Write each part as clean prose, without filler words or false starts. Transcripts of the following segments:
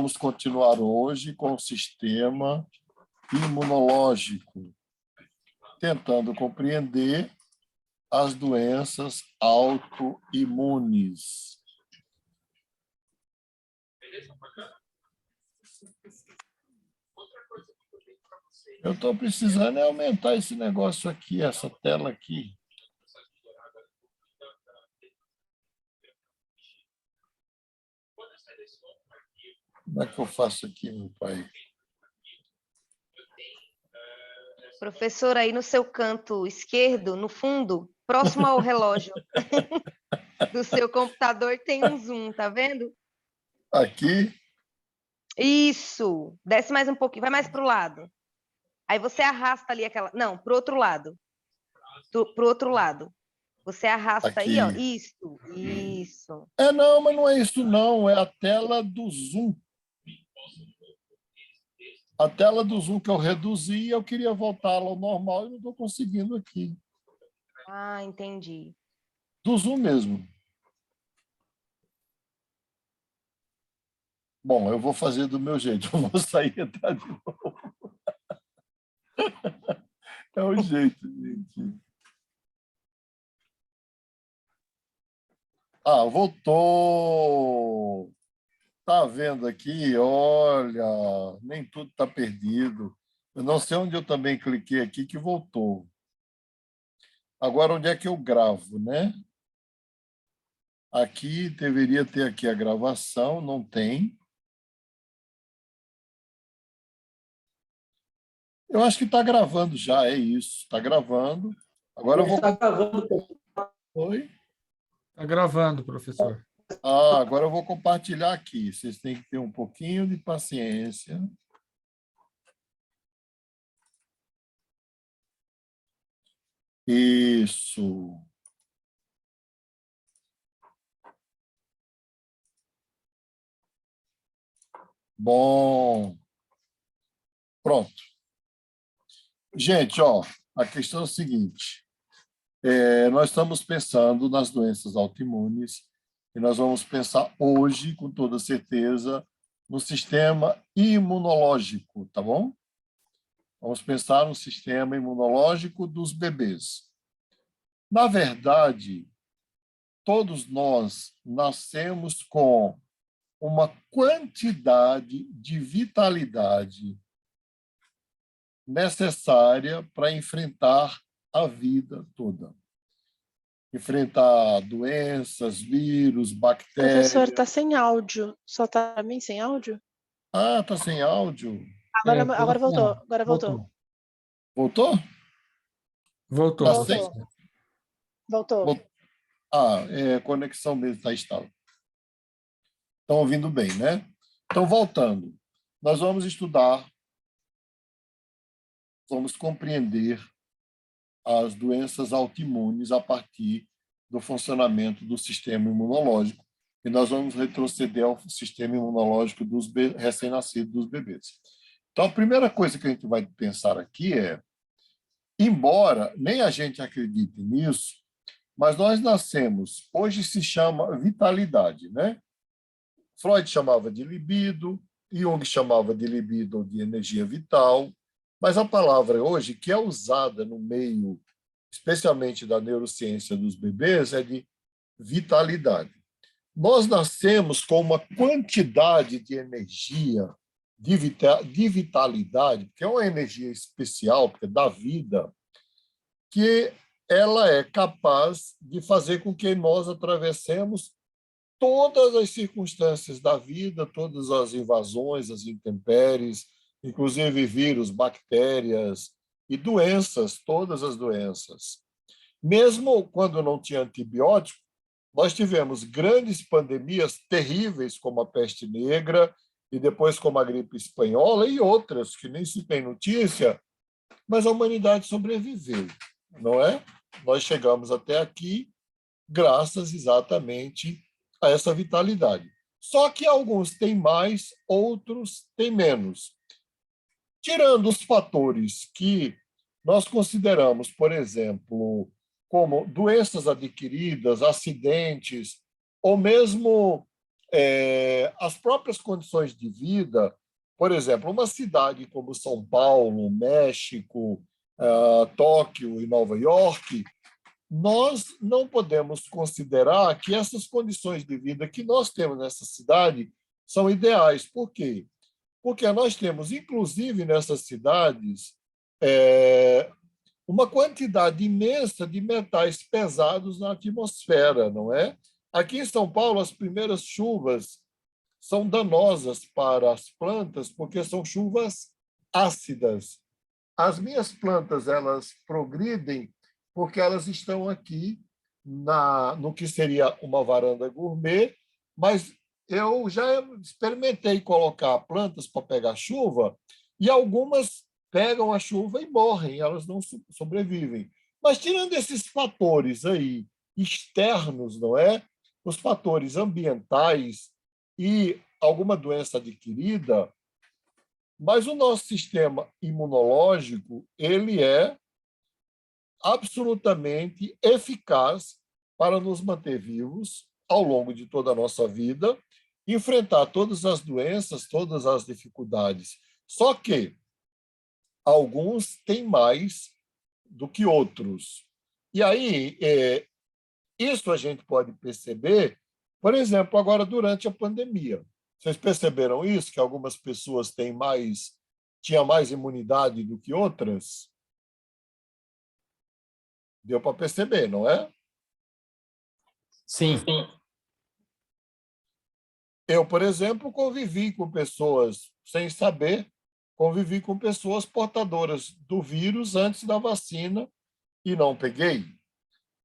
Vamos continuar hoje com o sistema imunológico, tentando compreender as doenças autoimunes. Eu estou precisando aumentar esse negócio aqui, essa tela aqui. Como é que eu faço aqui, meu pai? Professor, aí no seu canto esquerdo, no fundo, próximo ao relógio do seu computador, tem um zoom, tá vendo? Aqui? Isso! Desce mais um pouquinho, vai mais para o lado. Aí você arrasta ali aquela... Não, para o outro lado. Para o outro lado. Você arrasta Aqui. aí, ó. Isso. Não, mas não é isso, não. É a tela do zoom. A tela do zoom que eu reduzi, eu queria voltá-la ao normal e não estou conseguindo aqui. Ah, entendi. Do zoom mesmo. Bom, eu vou fazer do meu jeito. Eu vou sair e entrar de novo. É o jeito, gente. Ah, voltou! Tá vendo aqui? Olha, nem tudo está perdido. Eu não sei onde eu também cliquei aqui que voltou. Agora, onde é que eu gravo, né? Aqui, deveria ter aqui a gravação, não tem. Eu acho que está gravando já, é isso. Está gravando. Agora eu vou... Está gravando. Oi? Está gravando, professor. Agora eu vou compartilhar aqui. Vocês têm que ter um pouquinho de paciência. Isso. Bom. Pronto. Gente, ó, a questão é o seguinte. Nós estamos pensando nas doenças autoimunes e nós vamos pensar hoje, com toda certeza, no sistema imunológico, tá bom? Vamos pensar no sistema imunológico dos bebês. Na verdade, todos nós nascemos com uma quantidade de vitalidade necessária para enfrentar a vida toda. Enfrentar doenças, vírus, bactérias. Professor, está sem áudio. Só está para mim sem áudio? Ah, está sem áudio? Agora voltou. Agora voltou. Voltou? Voltou. Tá Voltou. sem... Voltou. Conexão mesmo está estável. Estão ouvindo bem, né? Então, voltando. Nós vamos estudar, vamos compreender as doenças autoimunes a partir do funcionamento do sistema imunológico, e nós vamos retroceder ao sistema imunológico dos recém-nascidos, dos bebês. Então, a primeira coisa que a gente vai pensar aqui é, embora nem a gente acredite nisso, mas nós nascemos, hoje se chama vitalidade, né? Freud chamava de libido, Jung chamava de libido ou de energia vital, mas a palavra hoje, que é usada no meio, especialmente da neurociência dos bebês, é de vitalidade. Nós nascemos com uma quantidade de energia, de vitalidade, que é uma energia especial, porque é da vida, que ela é capaz de fazer com que nós atravessemos todas as circunstâncias da vida, todas as invasões, as intempéries, inclusive vírus, bactérias e doenças, todas as doenças. Mesmo quando não tinha antibiótico, nós tivemos grandes pandemias terríveis, como a peste negra, e depois como a gripe espanhola, e outras que nem se tem notícia, mas a humanidade sobreviveu, não é? Nós chegamos até aqui graças exatamente a essa vitalidade. Só que alguns têm mais, outros têm menos. Tirando os fatores que nós consideramos, por exemplo, como doenças adquiridas, acidentes, ou mesmo as próprias condições de vida, por exemplo, uma cidade como São Paulo, México, Tóquio e Nova York, nós não podemos considerar que essas condições de vida que nós temos nessa cidade são ideais. Por quê? Porque nós temos, inclusive nessas cidades, uma quantidade imensa de metais pesados na atmosfera, não é? Aqui em São Paulo, as primeiras chuvas são danosas para as plantas, porque são chuvas ácidas. As minhas plantas, elas progridem porque elas estão aqui no que seria uma varanda gourmet, mas eu já experimentei colocar plantas para pegar chuva e algumas pegam a chuva e morrem, elas não sobrevivem. Mas tirando esses fatores aí externos, não é? Os fatores ambientais e alguma doença adquirida, mas o nosso sistema imunológico, ele é absolutamente eficaz para nos manter vivos ao longo de toda a nossa vida, enfrentar todas as doenças, todas as dificuldades. Só que alguns têm mais do que outros. E aí, isso a gente pode perceber, por exemplo, agora durante a pandemia. Vocês perceberam isso? Que algumas pessoas tinham mais imunidade do que outras? Deu para perceber, não é? Sim. Eu, por exemplo, convivi com pessoas, sem saber, convivi com pessoas portadoras do vírus antes da vacina e não peguei.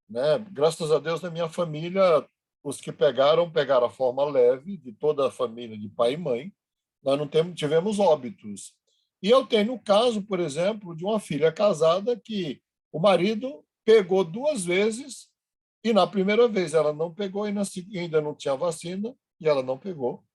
Né? Graças a Deus, na minha família, os que pegaram a forma leve, de toda a família, de pai e mãe. Nós não tivemos óbitos. E eu tenho o caso, por exemplo, de uma filha casada que o marido pegou 2 vezes e na primeira vez ela não pegou e na segunda ainda não tinha vacina e ela não pegou,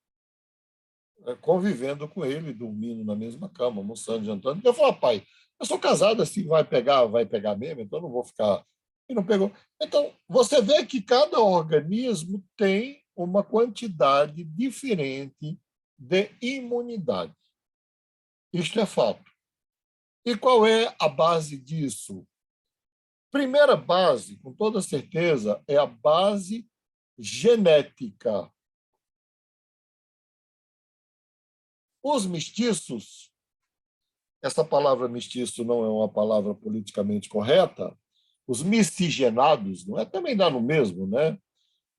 convivendo com ele, dormindo na mesma cama, almoçando, jantando. Eu falei, pai, eu sou casado assim, vai pegar mesmo, então não vou ficar... E não pegou. Então, você vê que cada organismo tem uma quantidade diferente de imunidade. Isto é fato. E qual é a base disso? Primeira base, com toda certeza, é a base genética. Os mestiços, essa palavra mestiço não é uma palavra politicamente correta, os miscigenados, não é? Também dá no mesmo, né?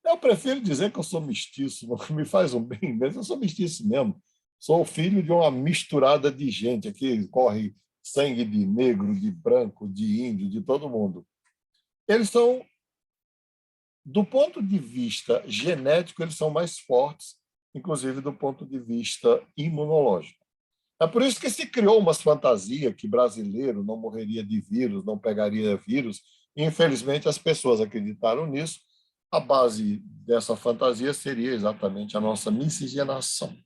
Eu prefiro dizer que eu sou mestiço, não me faz um bem mesmo, eu sou mestiço mesmo. Sou filho de uma misturada de gente, aqui corre sangue de negro, de branco, de índio, de todo mundo. Eles são, do ponto de vista genético, eles são mais fortes, inclusive do ponto de vista imunológico. É por isso que se criou umas fantasias que brasileiro não morreria de vírus, não pegaria vírus. E, infelizmente, as pessoas acreditaram nisso. A base dessa fantasia seria exatamente a nossa miscigenação.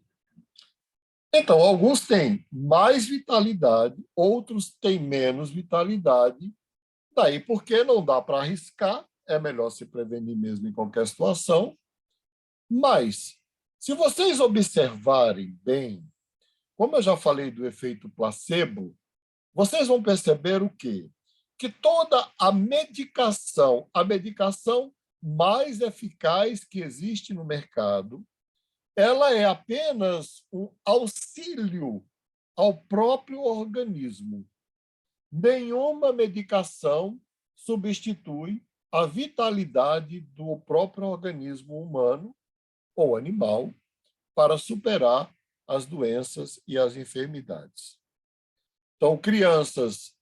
Então, alguns têm mais vitalidade, outros têm menos vitalidade. Daí porque não dá para arriscar, é melhor se prevenir mesmo em qualquer situação. Mas, se vocês observarem bem, como eu já falei do efeito placebo, vocês vão perceber o quê? Que toda a medicação mais eficaz que existe no mercado, ela é apenas um auxílio ao próprio organismo. Nenhuma medicação substitui a vitalidade do próprio organismo humano ou animal para superar as doenças e as enfermidades. Então, crianças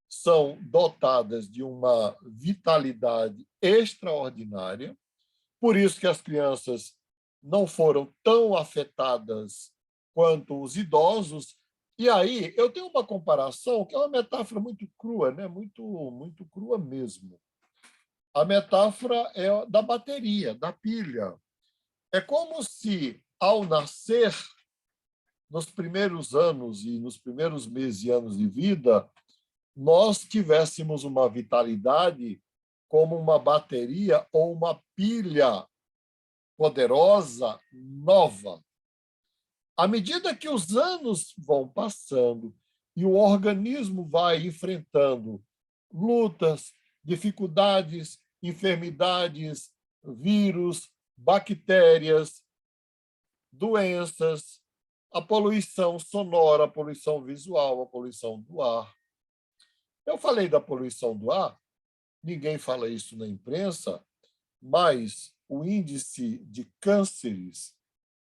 são dotadas de uma vitalidade extraordinária, por isso que as crianças não foram tão afetadas quanto os idosos. E aí, eu tenho uma comparação que é uma metáfora muito crua, né? Muito crua mesmo. A metáfora é da bateria, da pilha. É como se, ao nascer, nos primeiros anos e nos primeiros meses e anos de vida, nós tivéssemos uma vitalidade como uma bateria ou uma pilha poderosa, nova. À medida que os anos vão passando e o organismo vai enfrentando lutas, dificuldades, enfermidades, vírus, bactérias, doenças, a poluição sonora, a poluição visual, a poluição do ar. Eu falei da poluição do ar, ninguém fala isso na imprensa, mas o índice de cânceres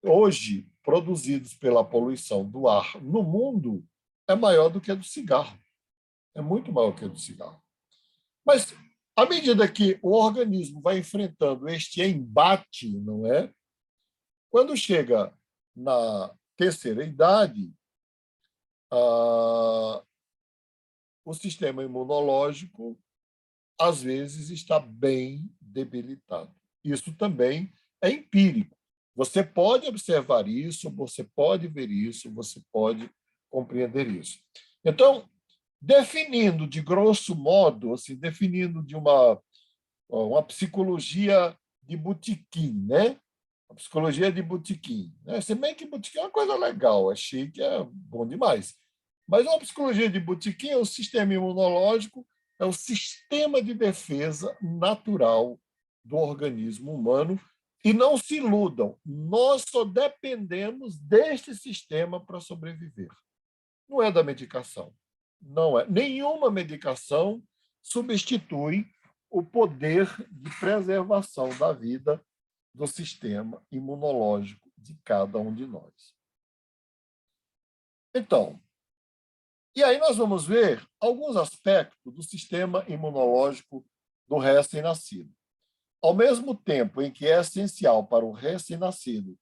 hoje produzidos pela poluição do ar no mundo é maior do que a do cigarro. É muito maior que a do cigarro. Mas, à medida que o organismo vai enfrentando este embate, não é? Quando chega na terceira idade, o sistema imunológico, às vezes, está bem debilitado. Isso também é empírico. Você pode observar isso, você pode ver isso, você pode compreender isso. Então, definindo de grosso modo, assim, definindo de uma psicologia de botequim, né? A psicologia de botequim. Né? Se bem que botequim é uma coisa legal, é chique, é bom demais. Mas uma psicologia de botequim é o sistema imunológico, é o sistema de defesa natural do organismo humano. E não se iludam, nós só dependemos deste sistema para sobreviver. Não é da medicação. Não é. Nenhuma medicação substitui o poder de preservação da vida do sistema imunológico de cada um de nós. Então, e aí nós vamos ver alguns aspectos do sistema imunológico do recém-nascido. Ao mesmo tempo em que é essencial para o recém-nascido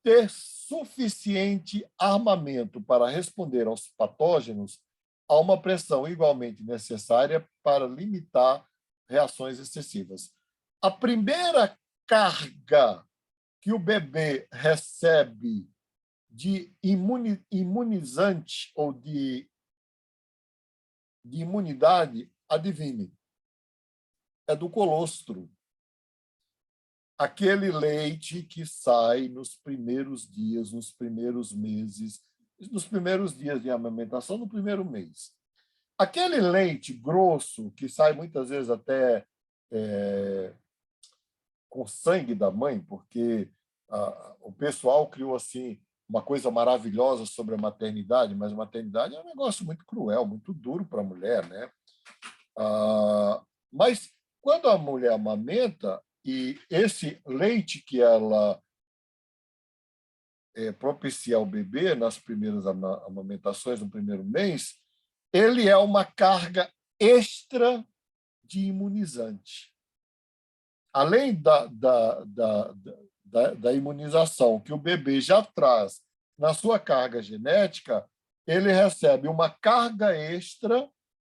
ter suficiente armamento para responder aos patógenos, há uma pressão igualmente necessária para limitar reações excessivas. A primeira carga que o bebê recebe de imunizante ou de imunidade, adivinhe, é do colostro. Aquele leite que sai nos primeiros dias, nos primeiros meses, nos primeiros dias de amamentação, no primeiro mês. Aquele leite grosso, que sai muitas vezes até com sangue da mãe, porque o pessoal criou assim uma coisa maravilhosa sobre a maternidade, mas a maternidade é um negócio muito cruel, muito duro para a mulher, né? Mas quando a mulher amamenta, e esse leite que ela propicia ao bebê nas primeiras amamentações, no primeiro mês, ele é uma carga extra de imunizante. Além da imunização que o bebê já traz na sua carga genética, ele recebe uma carga extra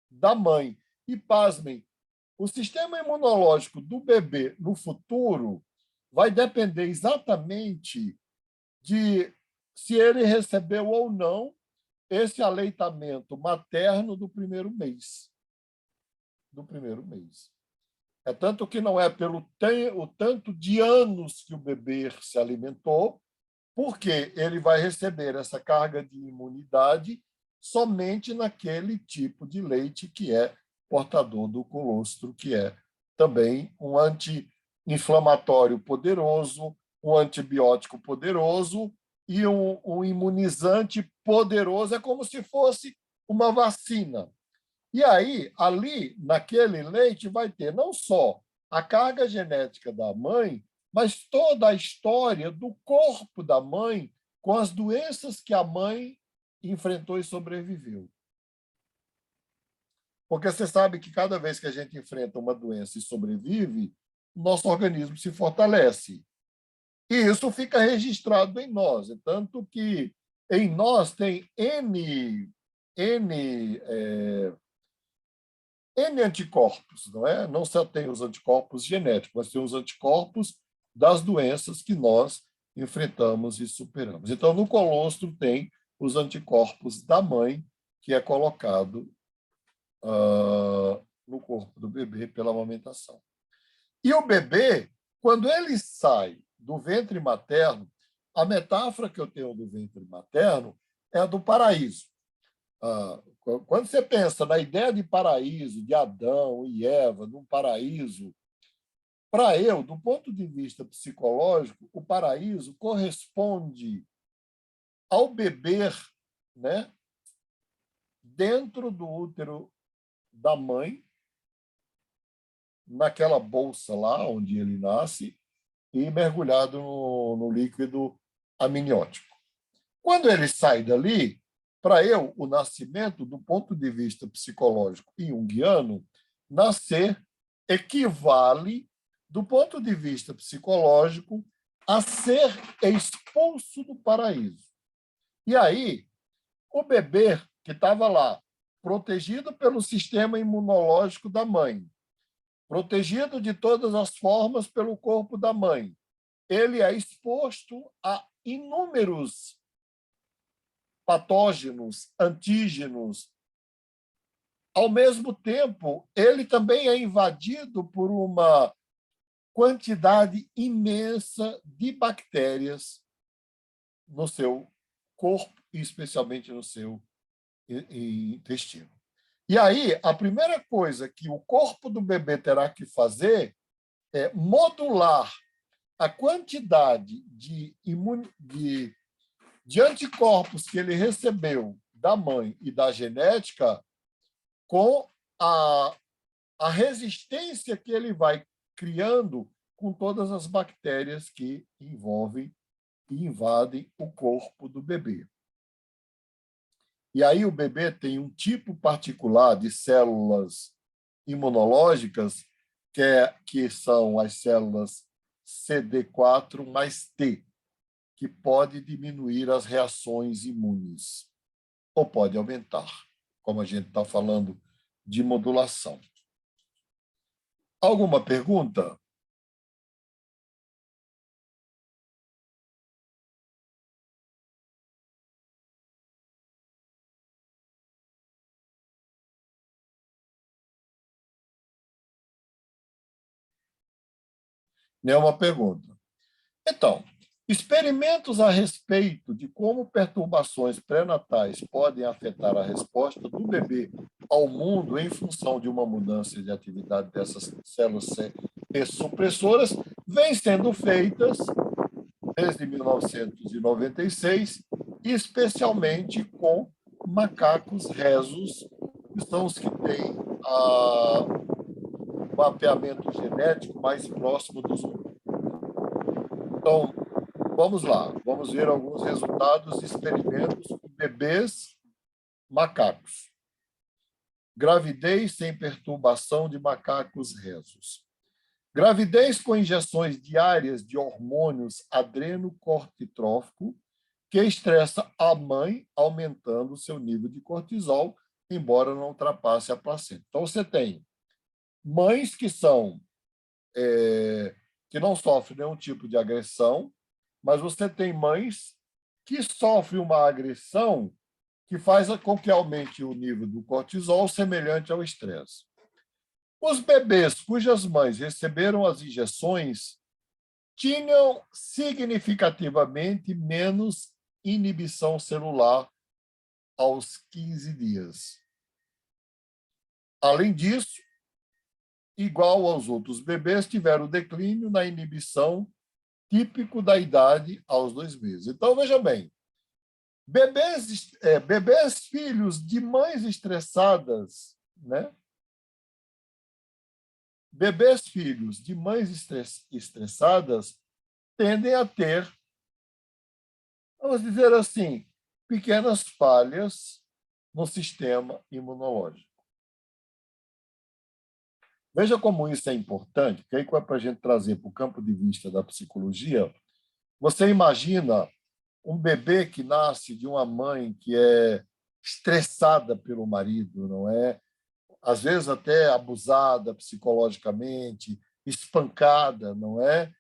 da mãe. E, pasmem, o sistema imunológico do bebê no futuro vai depender exatamente de se ele recebeu ou não esse aleitamento materno do primeiro mês. É tanto que não é pelo o tanto de anos que o bebê se alimentou, porque ele vai receber essa carga de imunidade somente naquele tipo de leite que é portador do colostro, que é também um anti-inflamatório poderoso, um antibiótico poderoso e um imunizante poderoso. É como se fosse uma vacina. E aí, ali, naquele leite, vai ter não só a carga genética da mãe, mas toda a história do corpo da mãe com as doenças que a mãe enfrentou e sobreviveu. Porque você sabe que cada vez que a gente enfrenta uma doença e sobrevive, nosso organismo se fortalece. E isso fica registrado em nós. Tanto que em nós tem N anticorpos, não é? Não só tem os anticorpos genéticos, mas tem os anticorpos das doenças que nós enfrentamos e superamos. Então, no colostro tem os anticorpos da mãe, que é colocado no corpo do bebê pela amamentação. E o bebê, quando ele sai do ventre materno, a metáfora que eu tenho do ventre materno é a do paraíso. Quando você pensa na ideia de paraíso, de Adão e Eva, num paraíso, para eu, do ponto de vista psicológico, o paraíso corresponde ao beber, né, dentro do útero da mãe, naquela bolsa lá onde ele nasce, e mergulhado no líquido amniótico. Quando ele sai dali, para eu, o nascimento, do ponto de vista psicológico e junguiano, nascer equivale, do ponto de vista psicológico, a ser expulso do paraíso. E aí, o bebê que estava lá, protegido pelo sistema imunológico da mãe, protegido de todas as formas pelo corpo da mãe, ele é exposto a inúmeros patógenos, antígenos. Ao mesmo tempo, ele também é invadido por uma quantidade imensa de bactérias no seu corpo, e especialmente no seu intestino. E aí, a primeira coisa que o corpo do bebê terá que fazer é modular a quantidade de anticorpos que ele recebeu da mãe e da genética com a resistência que ele vai criando com todas as bactérias que envolvem e invadem o corpo do bebê. E aí o bebê tem um tipo particular de células imunológicas, que são as células CD4 mais T, que pode diminuir as reações imunes, ou pode aumentar, como a gente está falando de modulação. Alguma pergunta? Nenhuma pergunta. Então, experimentos a respeito de como perturbações pré-natais podem afetar a resposta do bebê ao mundo em função de uma mudança de atividade dessas células suppressoras vêm sendo feitas desde 1996, especialmente com macacos rhesus, que são os que têm o mapeamento genético mais próximo dos humanos. Então, vamos lá, vamos ver alguns resultados de experimentos com bebês macacos. Gravidez sem perturbação de macacos rhesus. Gravidez com injeções diárias de hormônios adrenocortitrófico que estressa a mãe, aumentando o seu nível de cortisol, embora não ultrapasse a placenta. Então, você tem mães que que não sofrem nenhum tipo de agressão, mas você tem mães que sofrem uma agressão que faz com que aumente o nível do cortisol semelhante ao estresse. Os bebês cujas mães receberam as injeções tinham significativamente menos inibição celular aos 15 dias. Além disso, igual aos outros bebês, tiveram declínio na inibição típico da idade aos 2 meses. Então, veja bem, bebês filhos de mães estressadas, né? Bebês filhos de mães estressadas tendem a ter, vamos dizer assim, pequenas falhas no sistema imunológico. Veja como isso é importante, que aí é para a gente trazer para o campo de vista da psicologia. Você imagina um bebê que nasce de uma mãe que é estressada pelo marido, não é? Às vezes até abusada psicologicamente, espancada, não é?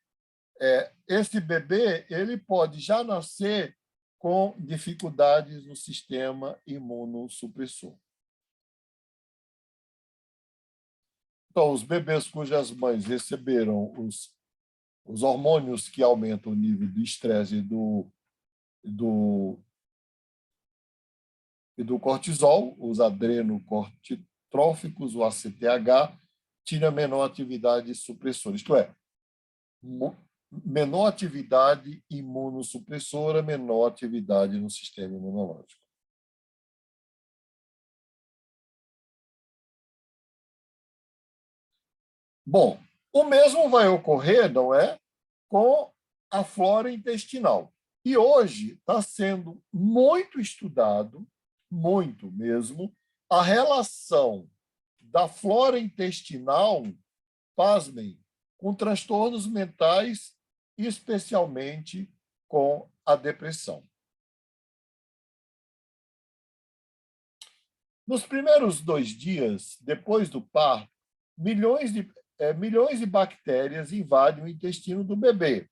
Esse bebê ele pode já nascer com dificuldades no sistema imunossupressor. Então, os bebês cujas mães receberam os os hormônios que aumentam o nível de estresse e do cortisol, os adrenocortitróficos, o ACTH, tinha menor atividade supressora, isto é, menor atividade imunossupressora, menor atividade no sistema imunológico. Bom, o mesmo vai ocorrer, não é, com a flora intestinal. E hoje está sendo muito estudado, muito mesmo, a relação da flora intestinal, pasmem, com transtornos mentais, especialmente com a depressão. Nos primeiros 2 dias, depois do parto, milhões de bactérias invadem o intestino do bebê.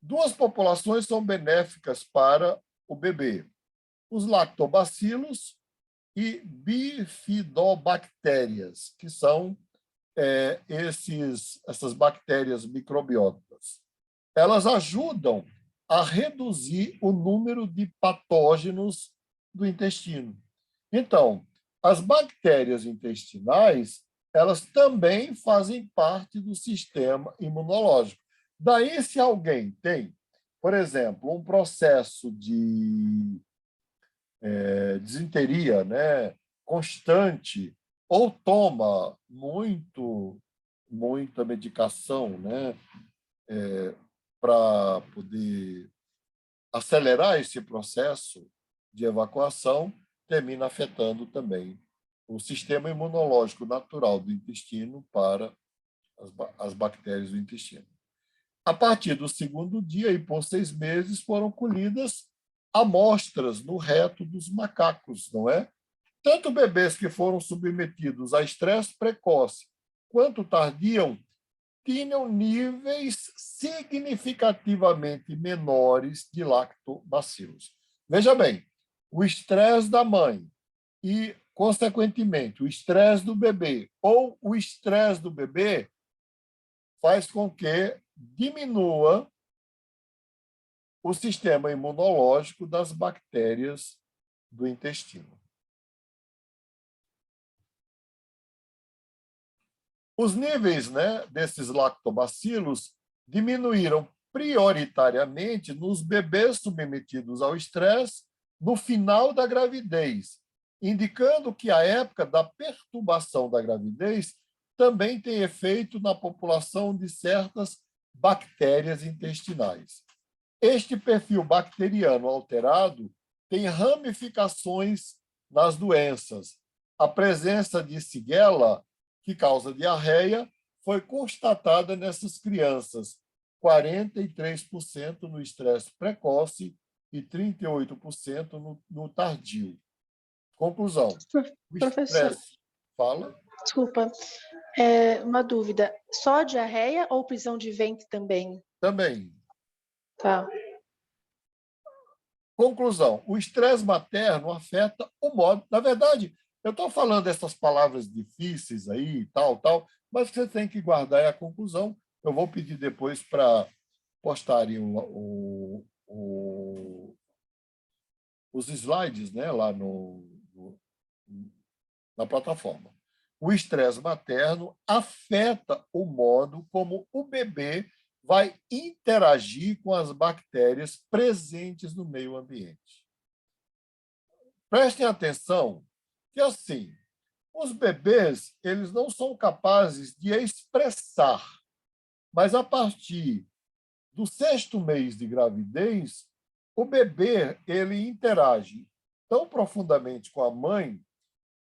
2 populações são benéficas para o bebê: os lactobacilos e bifidobactérias, que são essas bactérias microbióticas. Elas ajudam a reduzir o número de patógenos do intestino. Então, as bactérias intestinais, elas também fazem parte do sistema imunológico. Daí, se alguém tem, por exemplo, um processo de disenteria, né, constante, ou toma muita medicação, né, para poder acelerar esse processo de evacuação, termina afetando também o sistema imunológico natural do intestino para as bactérias do intestino. A partir do 2º dia e por 6 meses foram colhidas amostras no reto dos macacos, não é? Tanto bebês que foram submetidos a estresse precoce quanto tardio tinham níveis significativamente menores de lactobacilos. Veja bem, o estresse da mãe e, consequentemente, o estresse do bebê ou o estresse do bebê faz com que diminua o sistema imunológico das bactérias do intestino. Os níveis, né, desses lactobacilos diminuíram prioritariamente nos bebês submetidos ao estresse no final da gravidez, indicando que a época da perturbação da gravidez também tem efeito na população de certas bactérias intestinais. Este perfil bacteriano alterado tem ramificações nas doenças. A presença de Shigella, que causa diarreia, foi constatada nessas crianças, 43% no estresse precoce e 38% no tardio. Conclusão. O Professor, estresse... Fala. desculpa, uma dúvida. Só diarreia ou prisão de ventre também? Também. Tá. Conclusão. O estresse materno afeta o modo... Na verdade, eu estou falando essas palavras difíceis aí, tal, mas você tem que guardar a conclusão. Eu vou pedir depois para postarem os slides, né, lá na plataforma. O estresse materno afeta o modo como o bebê vai interagir com as bactérias presentes no meio ambiente. Prestem atenção que, assim, os bebês eles não são capazes de expressar, mas a partir do 6º mês de gravidez, o bebê ele interage tão profundamente com a mãe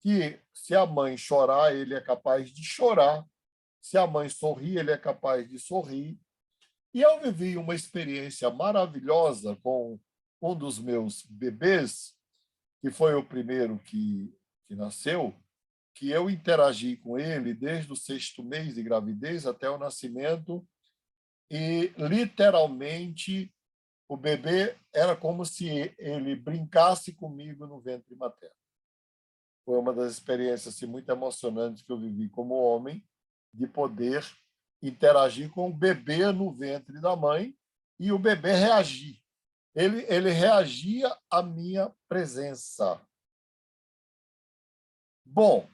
que, se a mãe chorar, ele é capaz de chorar, se a mãe sorrir, ele é capaz de sorrir. E eu vivi uma experiência maravilhosa com um dos meus bebês, que foi o primeiro que nasceu, que eu interagi com ele desde o 6º mês de gravidez até o nascimento, e, literalmente, o bebê era como se ele brincasse comigo no ventre materno. Foi uma das experiências assim, muito emocionantes que eu vivi como homem, de poder interagir com o bebê no ventre da mãe e o bebê reagir. Ele reagia à minha presença. Bom,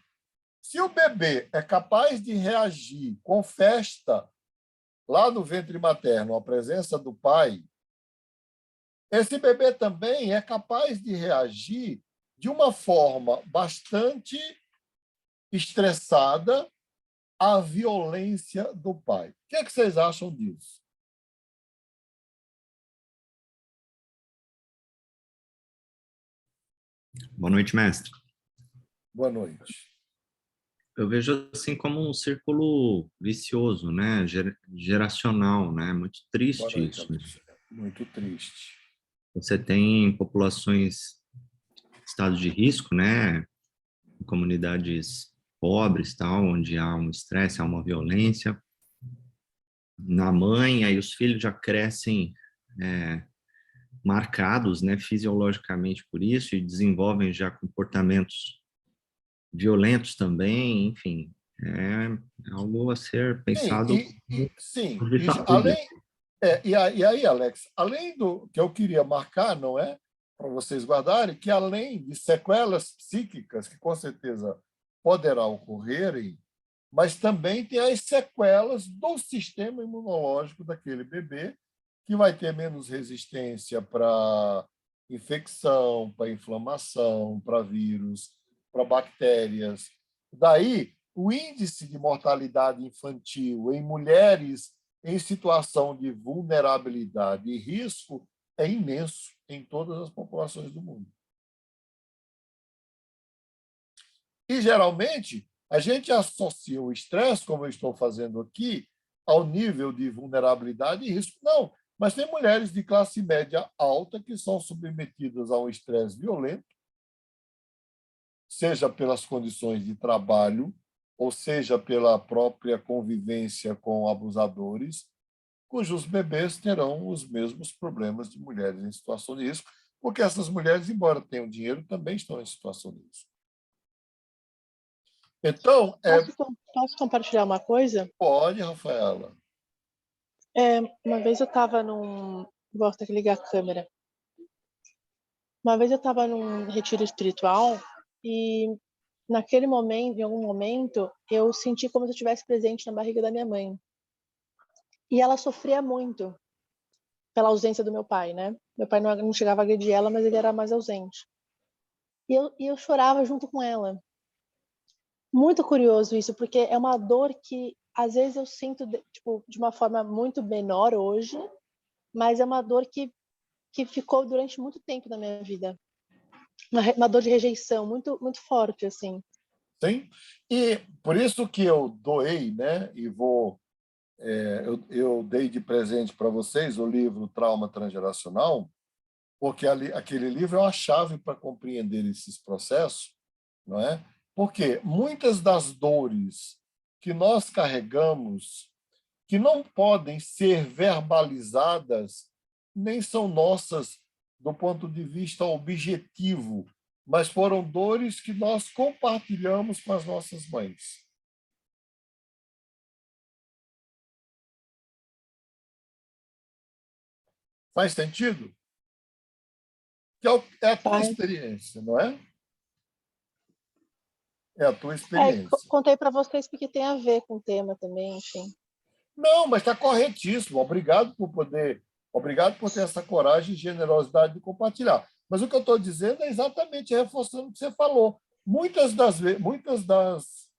se o bebê é capaz de reagir com festa lá no ventre materno à presença do pai, esse bebê também é capaz de reagir de uma forma bastante estressada à violência do pai. O que é que vocês acham disso? Boa noite, mestre. Boa noite. Eu vejo assim como um círculo vicioso, né? Geracional, né? Muito Boa triste noite, isso. Alex. Muito triste. Você tem populações em estado de risco, né? Comunidades pobres, tal, onde há um estresse, há uma violência na mãe, aí os filhos já crescem marcados, né, fisiologicamente por isso e desenvolvem já comportamentos violentos também, enfim, é algo a ser pensado Sim, por vista além, pública. e aí, Alex, além do que eu queria marcar, não é? Para vocês guardarem, que além de sequelas psíquicas, que com certeza poderá ocorrerem, mas também tem as sequelas do sistema imunológico daquele bebê, que vai ter menos resistência para infecção, para inflamação, para vírus, para bactérias. Daí, o índice de mortalidade infantil em mulheres em situação de vulnerabilidade e risco é imenso em todas as populações do mundo. E, geralmente, a gente associa o estresse, como eu estou fazendo aqui, ao nível de vulnerabilidade e risco. Não, mas tem mulheres de classe média alta que são submetidas a um estresse violento, seja pelas condições de trabalho, ou seja pela própria convivência com abusadores, cujos bebês terão os mesmos problemas de mulheres em situação de risco, porque essas mulheres, embora tenham dinheiro, também estão em situação de risco. Então, Posso compartilhar uma coisa? pode, Rafaela. Uma vez eu estava num... Vou ter que ligar a câmera. Uma vez eu estava num retiro espiritual e naquele momento, em algum momento, eu senti como se eu estivesse presente na barriga da minha mãe. E ela sofria muito pela ausência do meu pai, né? Meu pai não chegava a agredir ela, mas ele era mais ausente. E eu chorava junto com ela. Muito curioso isso, porque é uma dor que às vezes eu sinto de uma forma muito menor hoje, mas é uma dor que ficou durante muito tempo na minha vida. Uma dor de rejeição muito, muito forte, assim. Sim? E por isso que eu doei, né? E eu dei de presente para vocês o livro Trauma Transgeracional, porque aquele livro é uma chave para compreender esses processos, não é? Porque muitas das dores que nós carregamos, que não podem ser verbalizadas, nem são nossas do ponto de vista objetivo, mas foram dores que nós compartilhamos com as nossas mães. Faz sentido? Que é a tua experiência, não é? É a tua experiência. Contei para vocês porque tem a ver com o tema também, enfim. Não, mas está corretíssimo. Obrigado por ter essa coragem e generosidade de compartilhar. Mas o que eu estou dizendo é exatamente reforçando o que você falou. Muitas das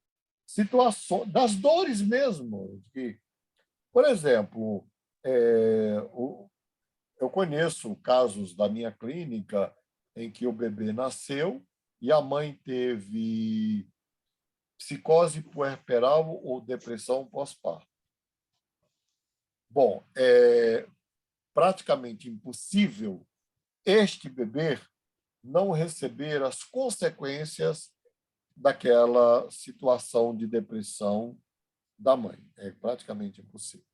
situações, das dores mesmo. Por exemplo, eu conheço casos da minha clínica em que o bebê nasceu e a mãe teve psicose puerperal ou depressão pós-parto. Bom, é praticamente impossível este bebê não receber as consequências daquela situação de depressão da mãe. É praticamente impossível.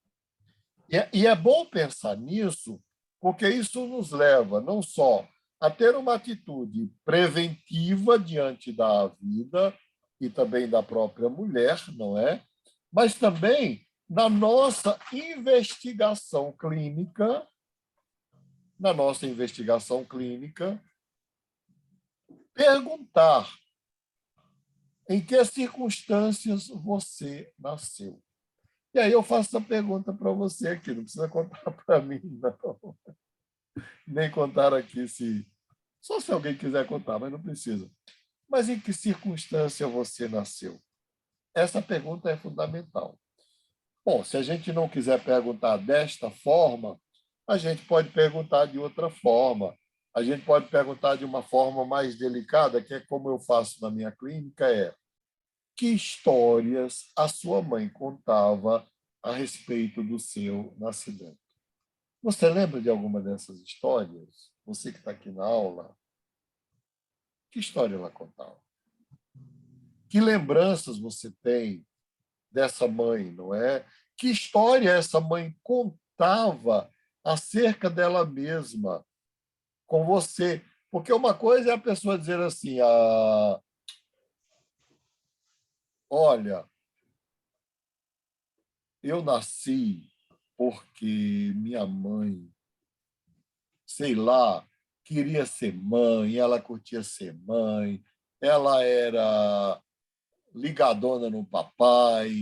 E é bom pensar nisso, porque isso nos leva não só a ter uma atitude preventiva diante da vida e também da própria mulher, não é? Mas também na nossa investigação clínica, perguntar em que circunstâncias você nasceu. E aí eu faço essa pergunta para você aqui, não precisa contar para mim, não. Nem contar aqui só se alguém quiser contar, mas não precisa. Mas em que circunstância você nasceu? Essa pergunta é fundamental. Bom, se a gente não quiser perguntar desta forma, a gente pode perguntar de outra forma. A gente pode perguntar de uma forma mais delicada, que é como eu faço na minha clínica, que histórias a sua mãe contava a respeito do seu nascimento? Você lembra de alguma dessas histórias? Você que está aqui na aula, que história ela contava? Que lembranças você tem dessa mãe, não é? Que história essa mãe contava acerca dela mesma com você? Porque uma coisa é a pessoa dizer assim, olha, eu nasci porque minha mãe, sei lá, queria ser mãe, ela curtia ser mãe, ela era ligadona no papai,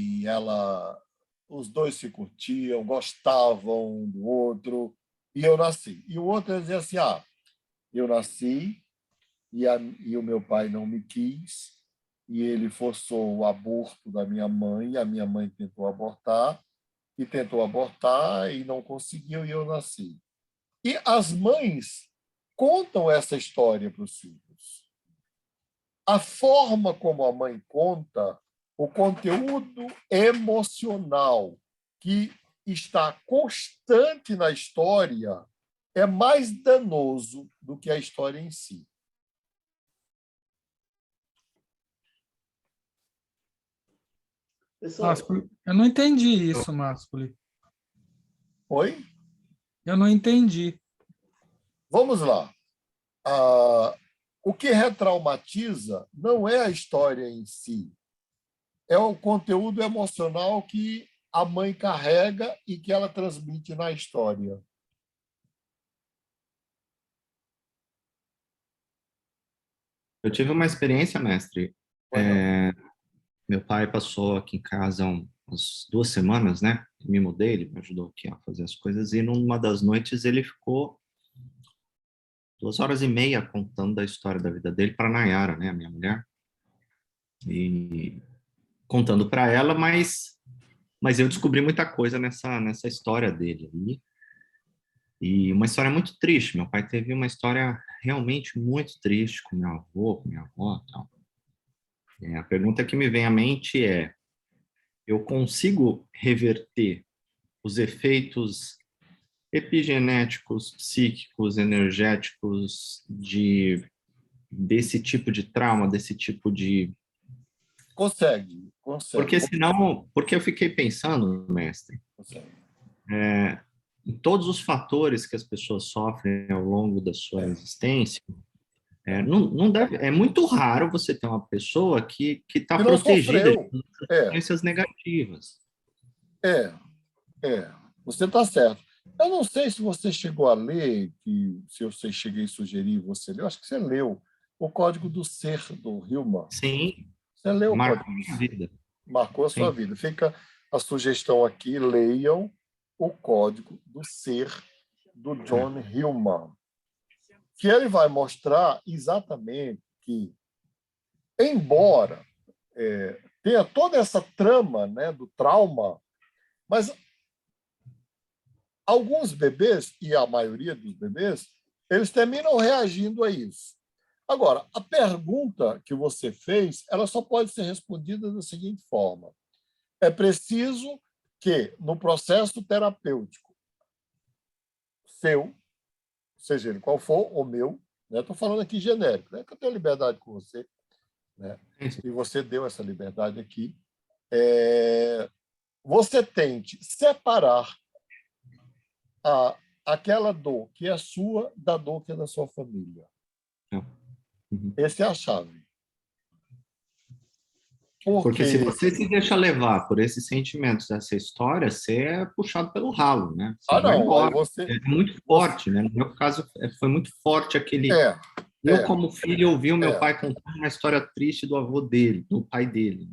os dois se curtiam, gostavam um do outro, e eu nasci. E o outro dizia assim, eu nasci e o meu pai não me quis, e ele forçou o aborto da minha mãe, e a minha mãe tentou abortar e não conseguiu, e eu nasci. E as mães contam essa história para os filhos. A forma como a mãe conta, o conteúdo emocional que está constante na história é mais danoso do que a história em si. Másculi, eu não entendi isso, Másculi. Oi? Eu não entendi. Vamos lá. O que retraumatiza não é a história em si, é o conteúdo emocional que a mãe carrega e que ela transmite na história. Eu tive uma experiência, mestre. Meu pai passou aqui em casa umas 2 semanas, né? Me mudei, ele me ajudou aqui a fazer as coisas, e numa das noites ele ficou 2 horas e meia contando da história da vida dele para Nayara, né, a minha mulher, e contando para ela, mas eu descobri muita coisa nessa história dele ali, e uma história muito triste. Meu pai teve uma história realmente muito triste com meu avô, com minha avó, tal. A pergunta que me vem à mente é: eu consigo reverter os efeitos epigenéticos, psíquicos, energéticos desse tipo de trauma, desse tipo de... Consegue. Porque eu fiquei pensando, mestre, Consegue. em todos os fatores que as pessoas sofrem ao longo da sua existência, não deve, é muito raro você ter uma pessoa que está Que não protegida de sofreu. É, experiências negativas. é. Você está certo. Eu não sei se você chegou a ler, se eu cheguei a sugerir, você leu, acho que você leu o Código do Ser, do Hillman. Sim, Você leu o marcou Código do a Ser. vida. Marcou a sua Sim. vida. Fica a sugestão aqui, leiam o Código do Ser, do John Hillman, que ele vai mostrar exatamente que, embora tenha toda essa trama, né, do trauma, mas alguns bebês, e a maioria dos bebês, eles terminam reagindo a isso. Agora, a pergunta que você fez, ela só pode ser respondida da seguinte forma: é preciso que, no processo terapêutico seu, seja ele qual for, o meu, estou falando aqui genérico, que eu tenho liberdade com você, né? E você deu essa liberdade aqui, você tente separar aquela dor que é sua da dor que é da sua família. Uhum. Essa é a chave. Porque se Porque, você se deixa levar por esses sentimentos dessa história, você é puxado pelo ralo, né? Você vai não, aí embora. É muito você forte, né? No meu caso, foi muito forte aquele... é, Eu, é, como filho, ouvi o meu é. pai contar uma história triste do avô dele, do pai dele.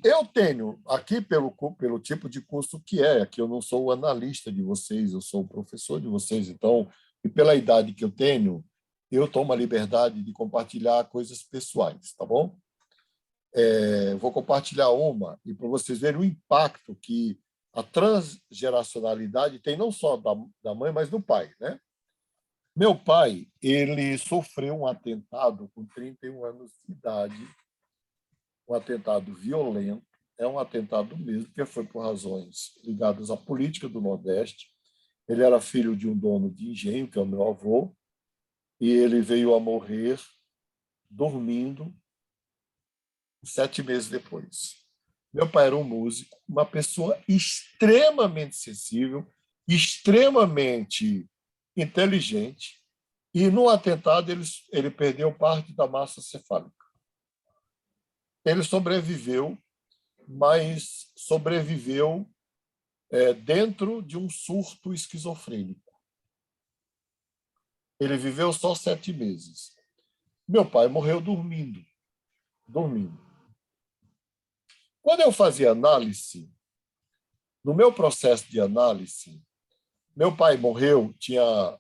Eu tenho aqui pelo tipo de curso que eu não sou o analista de vocês, eu sou o professor de vocês, então, e pela idade que eu tenho, eu tomo a liberdade de compartilhar coisas pessoais, tá bom? Vou compartilhar uma e para vocês verem o impacto que a transgeracionalidade tem não só da mãe, mas do pai, né? Meu pai, ele sofreu um atentado com 31 anos de idade, um atentado violento, é um atentado mesmo, que foi por razões ligadas à política do Nordeste. Ele era filho de um dono de engenho, que é o meu avô, e ele veio a morrer dormindo 7 meses depois. Meu pai era um músico, uma pessoa extremamente sensível, extremamente inteligente, e no atentado ele perdeu parte da massa cefálica. Ele sobreviveu, mas sobreviveu dentro de um surto esquizofrênico. Ele viveu só 7 meses. Meu pai morreu dormindo. Dormindo. Quando eu fazia análise, no meu processo de análise, meu pai morreu, tinha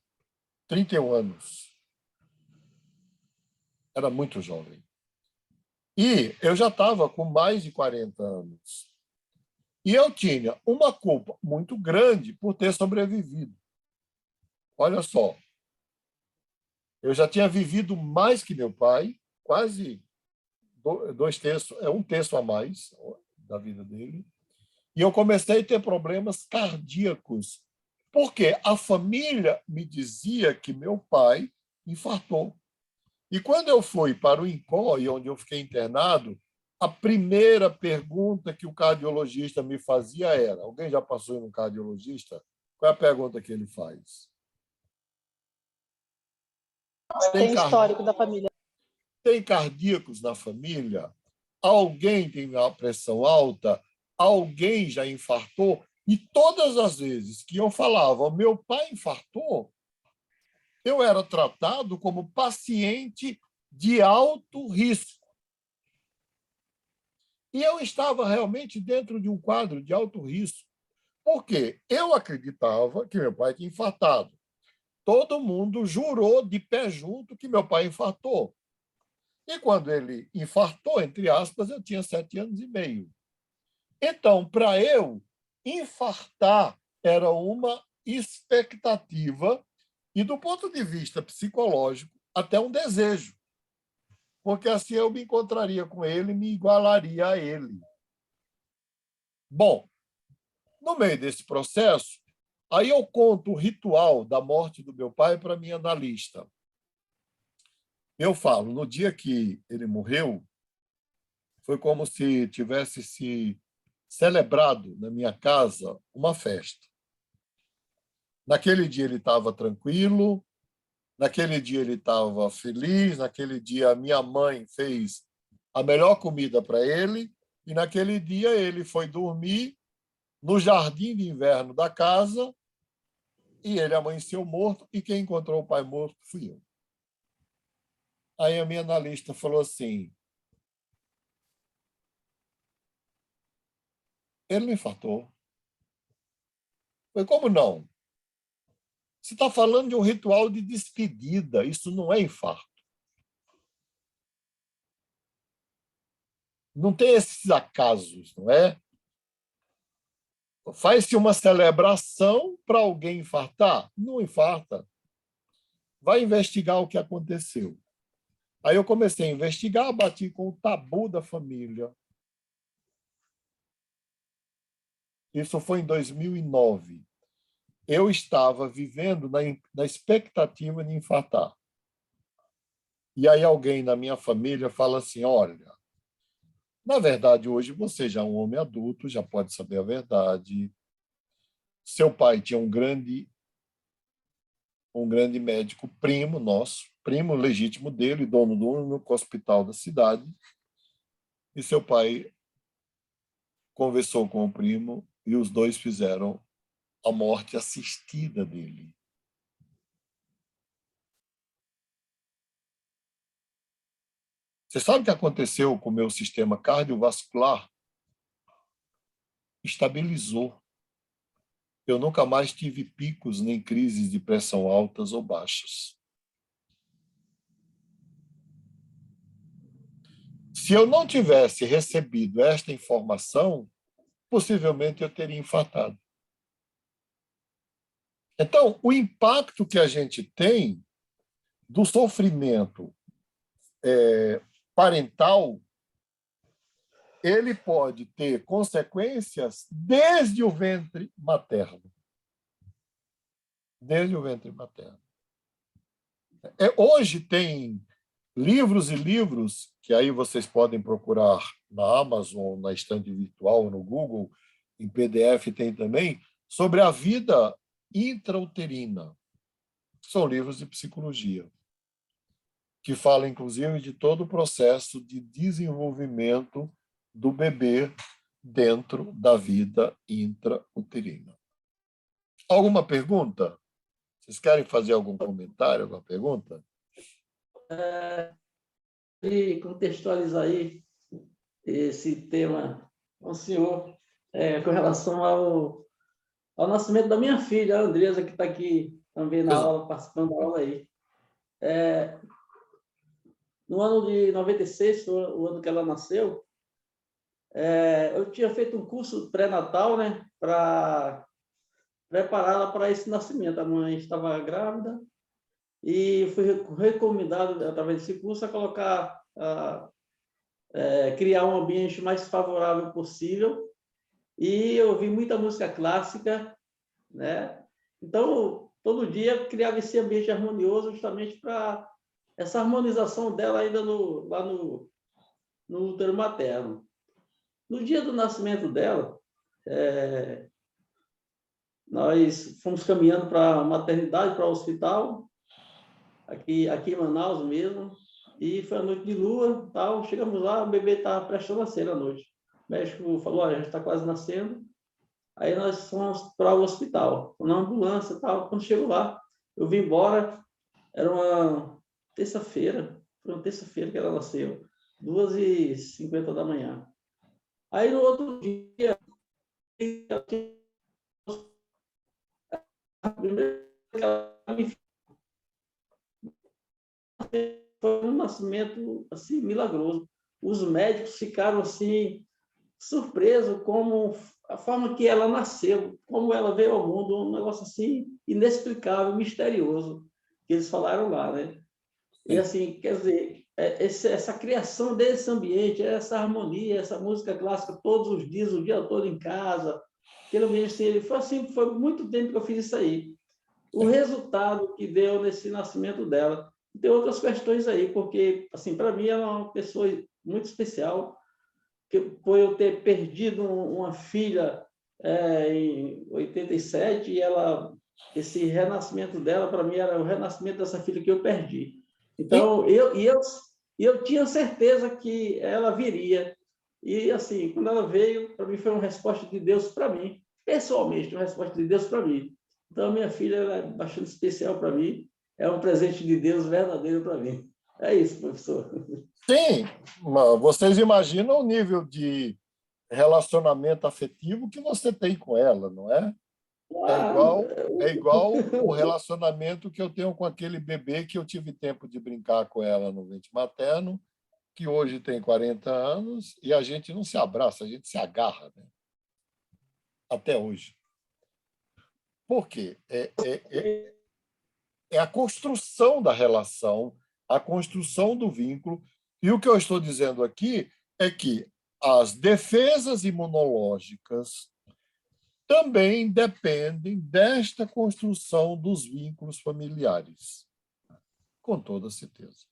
31 anos. Era muito jovem. E eu já estava com mais de 40 anos. E eu tinha uma culpa muito grande por ter sobrevivido. Olha só, eu já tinha vivido mais que meu pai, quase 2 terços, 1 terço a mais da vida dele. E eu comecei a ter problemas cardíacos, porque a família me dizia que meu pai infartou. E quando eu fui para o INCOI, onde eu fiquei internado, a primeira pergunta que o cardiologista me fazia era: alguém já passou em um cardiologista? Qual é a pergunta que ele faz? Tem histórico da família. Tem cardíacos na família? Alguém tem a pressão alta? Alguém já infartou? E todas as vezes que eu falava, meu pai infartou, eu era tratado como paciente de alto risco. E eu estava realmente dentro de um quadro de alto risco, porque eu acreditava que meu pai tinha infartado. Todo mundo jurou de pé junto que meu pai infartou. E quando ele infartou, entre aspas, eu tinha 7 anos e meio. Então, para eu, infartar era uma expectativa e, do ponto de vista psicológico, até um desejo, porque assim eu me encontraria com ele e me igualaria a ele. Bom, no meio desse processo, aí eu conto o ritual da morte do meu pai para minha analista. Eu falo, no dia que ele morreu, foi como se tivesse se celebrado na minha casa uma festa. Naquele dia ele estava tranquilo, naquele dia ele estava feliz, naquele dia a minha mãe fez a melhor comida para ele, e naquele dia ele foi dormir no jardim de inverno da casa e ele amanheceu morto, e quem encontrou o pai morto fui eu. Aí a minha analista falou assim: ele não infartou. Foi como não? Você está falando de um ritual de despedida, isso não é infarto. Não tem esses acasos, não é? Faz-se uma celebração para alguém infartar? Não infarta. Vai investigar o que aconteceu. Aí eu comecei a investigar, bati com o tabu da família. Isso foi em 2009. Eu estava vivendo na expectativa de infartar. E aí alguém na minha família fala assim: olha, na verdade, hoje você já é um homem adulto, já pode saber a verdade. Seu pai tinha um grande médico, primo nosso, primo legítimo dele, dono do único hospital da cidade. e seu pai conversou com o primo e os dois fizeram a morte assistida dele. Você sabe o que aconteceu com o meu sistema cardiovascular? Estabilizou. Eu nunca mais tive picos nem crises de pressão altas ou baixas. Se eu não tivesse recebido esta informação, possivelmente eu teria infartado. Então, o impacto que a gente tem do sofrimento parental, ele pode ter consequências desde o ventre materno. Desde o ventre materno. Hoje tem livros e livros, que aí vocês podem procurar na Amazon, na estante virtual, no Google, em PDF tem também, sobre a vida intrauterina. São livros de psicologia, que falam, inclusive, de todo o processo de desenvolvimento do bebê dentro da vida intrauterina. Alguma pergunta? Vocês querem fazer algum comentário, alguma pergunta? E contextualizar aí esse tema com o senhor com relação ao nascimento da minha filha, a Andresa, que está aqui também na aula, participando da aula aí. No ano de 96, o ano que ela nasceu, eu tinha feito um curso pré-natal, né, para prepará-la para esse nascimento. A mãe estava grávida e fui recomendado, através desse curso, a colocar, criar um ambiente mais favorável possível. E eu ouvi muita música clássica, né? Então, todo dia criava esse ambiente harmonioso justamente para essa harmonização dela ainda lá no útero materno. No dia do nascimento dela, nós fomos caminhando para a maternidade, para o hospital, aqui em Manaus mesmo, e foi a noite de lua, tal. Chegamos lá, o bebê estava prestes a nascer à noite. O médico falou, olha, já está quase nascendo. Aí nós fomos para o hospital, na ambulância, tal. Quando chegou lá, eu vim embora, era uma terça-feira, foi uma terça-feira que ela nasceu, 2h50 da manhã. Aí no outro dia, foi um nascimento assim milagroso. Os médicos ficaram assim surpresos como a forma que ela nasceu, como ela veio ao mundo, um negócio assim inexplicável, misterioso, que eles falaram lá, né? E assim, quer dizer, essa criação desse ambiente, essa harmonia, essa música clássica todos os dias, o dia todo em casa, aquele ambiente assim, foi muito tempo que eu fiz isso aí. O resultado que deu nesse nascimento dela. Tem outras questões aí, porque, assim, para mim, ela é uma pessoa muito especial, que por eu ter perdido uma filha em 87, e esse renascimento dela, para mim, era o renascimento dessa filha que eu perdi. Então, eu tinha certeza que ela viria. E, assim, quando ela veio, para mim, foi uma resposta de Deus para mim, pessoalmente, uma resposta de Deus para mim. Então, minha filha é bastante especial para mim, é um presente de Deus verdadeiro para mim. É isso, professor. Sim, vocês imaginam o nível de relacionamento afetivo que você tem com ela, não é? É igual o relacionamento que eu tenho com aquele bebê que eu tive tempo de brincar com ela no ventre materno, que hoje tem 40 anos, e a gente não se abraça, a gente se agarra, né? Até hoje. Por quê? É a construção da relação, a construção do vínculo, e o que eu estou dizendo aqui é que as defesas imunológicas também dependem desta construção dos vínculos familiares, com toda certeza.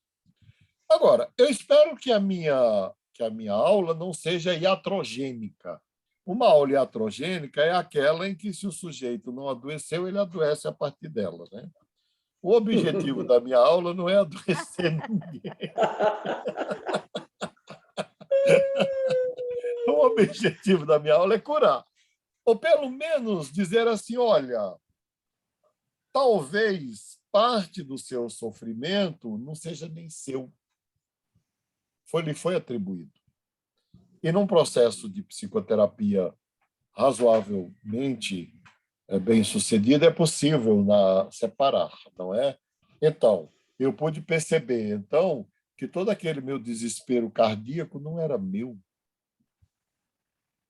Agora, eu espero que a minha aula não seja iatrogênica. Uma aula iatrogênica é aquela em que, se o sujeito não adoeceu, ele adoece a partir dela, né? O objetivo da minha aula não é adoecer ninguém. objetivo da minha aula é curar. Ou pelo menos dizer assim, olha, talvez parte do seu sofrimento não seja nem seu. Lhe foi atribuído. E num processo de psicoterapia razoavelmente bem-sucedido, é possível separar, não é? Então, eu pude perceber, então, que todo aquele meu desespero cardíaco não era meu.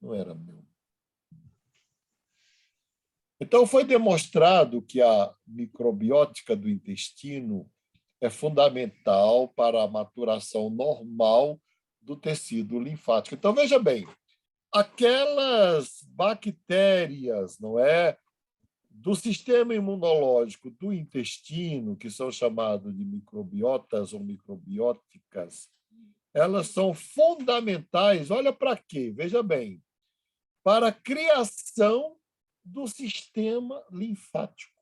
Não era meu. Então, foi demonstrado que a microbiótica do intestino é fundamental para a maturação normal do tecido linfático. Então, veja bem, aquelas bactérias, não é, do sistema imunológico do intestino, que são chamadas de microbiotas ou microbióticas, elas são fundamentais, olha para quê? Veja bem, para a criação do sistema linfático,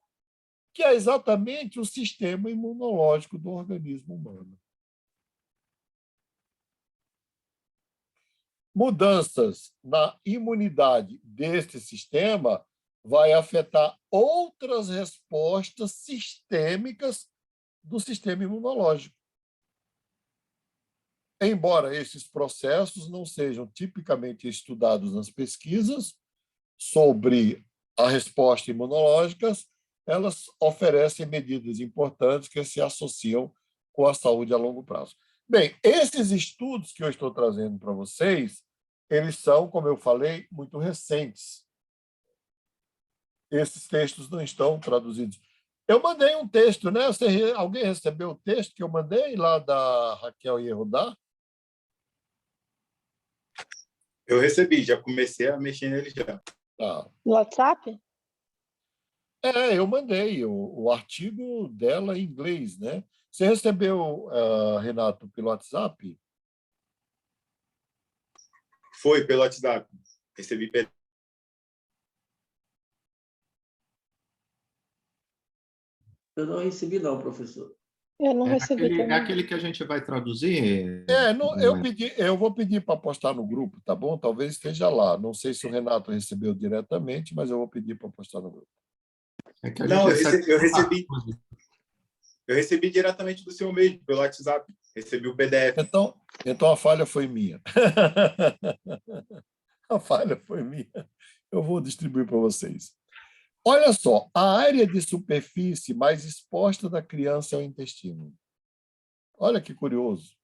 que é exatamente o sistema imunológico do organismo humano. Mudanças na imunidade deste sistema vai afetar outras respostas sistêmicas do sistema imunológico. Embora esses processos não sejam tipicamente estudados nas pesquisas sobre a resposta imunológica, elas oferecem medidas importantes que se associam com a saúde a longo prazo. Bem, esses estudos que eu estou trazendo para vocês, eles são, como eu falei, muito recentes. Esses textos não estão traduzidos. Eu mandei um texto, né? Alguém recebeu o texto que eu mandei lá da Raquel Ierudá? Eu recebi, já comecei a mexer nele já. Tá. No WhatsApp? Eu mandei o artigo dela em inglês, né? Você recebeu, Renato, pelo WhatsApp? Foi pelo WhatsApp. Recebi. Eu não recebi, não, professor. Eu não recebi também. É aquele que a gente vai traduzir? Eu vou pedir para postar no grupo, tá bom? Talvez esteja lá. Não sei se o Renato recebeu diretamente, mas eu vou pedir para postar no grupo. Não, eu recebi diretamente do seu e-mail, pelo WhatsApp. Recebi o PDF. Então a falha foi minha. A falha foi minha. Eu vou distribuir para vocês. Olha só, a área de superfície mais exposta da criança é o intestino. Olha que curioso.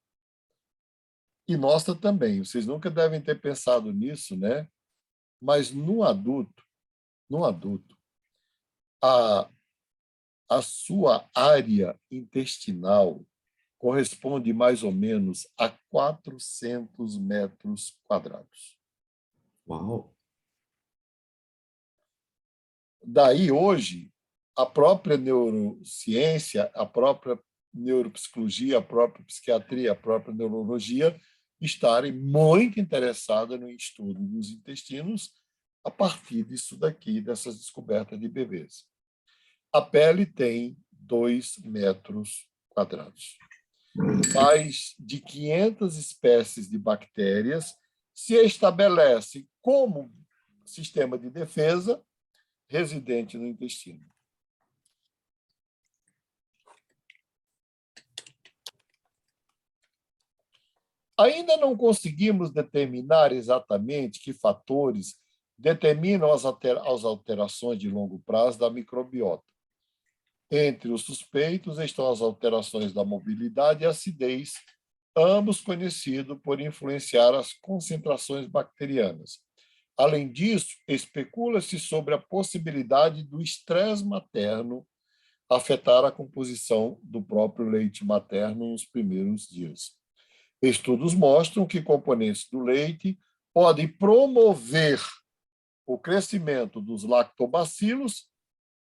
E nossa também. Vocês nunca devem ter pensado nisso, né? Mas no adulto, a sua área intestinal corresponde mais ou menos a 400 metros quadrados. Uau! Daí, hoje, a própria neurociência, a própria neuropsicologia, a própria psiquiatria, a própria neurologia estarem muito interessadas no estudo dos intestinos a partir disso daqui, dessas descobertas de bebês. A pele tem 2 metros quadrados. Mais de 500 espécies de bactérias se estabelecem como sistema de defesa residente no intestino. Ainda não conseguimos determinar exatamente que fatores determinam as alterações de longo prazo da microbiota. Entre os suspeitos estão as alterações da mobilidade e acidez, ambos conhecidos por influenciar as concentrações bacterianas. Além disso, especula-se sobre a possibilidade do estresse materno afetar a composição do próprio leite materno nos primeiros dias. Estudos mostram que componentes do leite podem promover o crescimento dos lactobacilos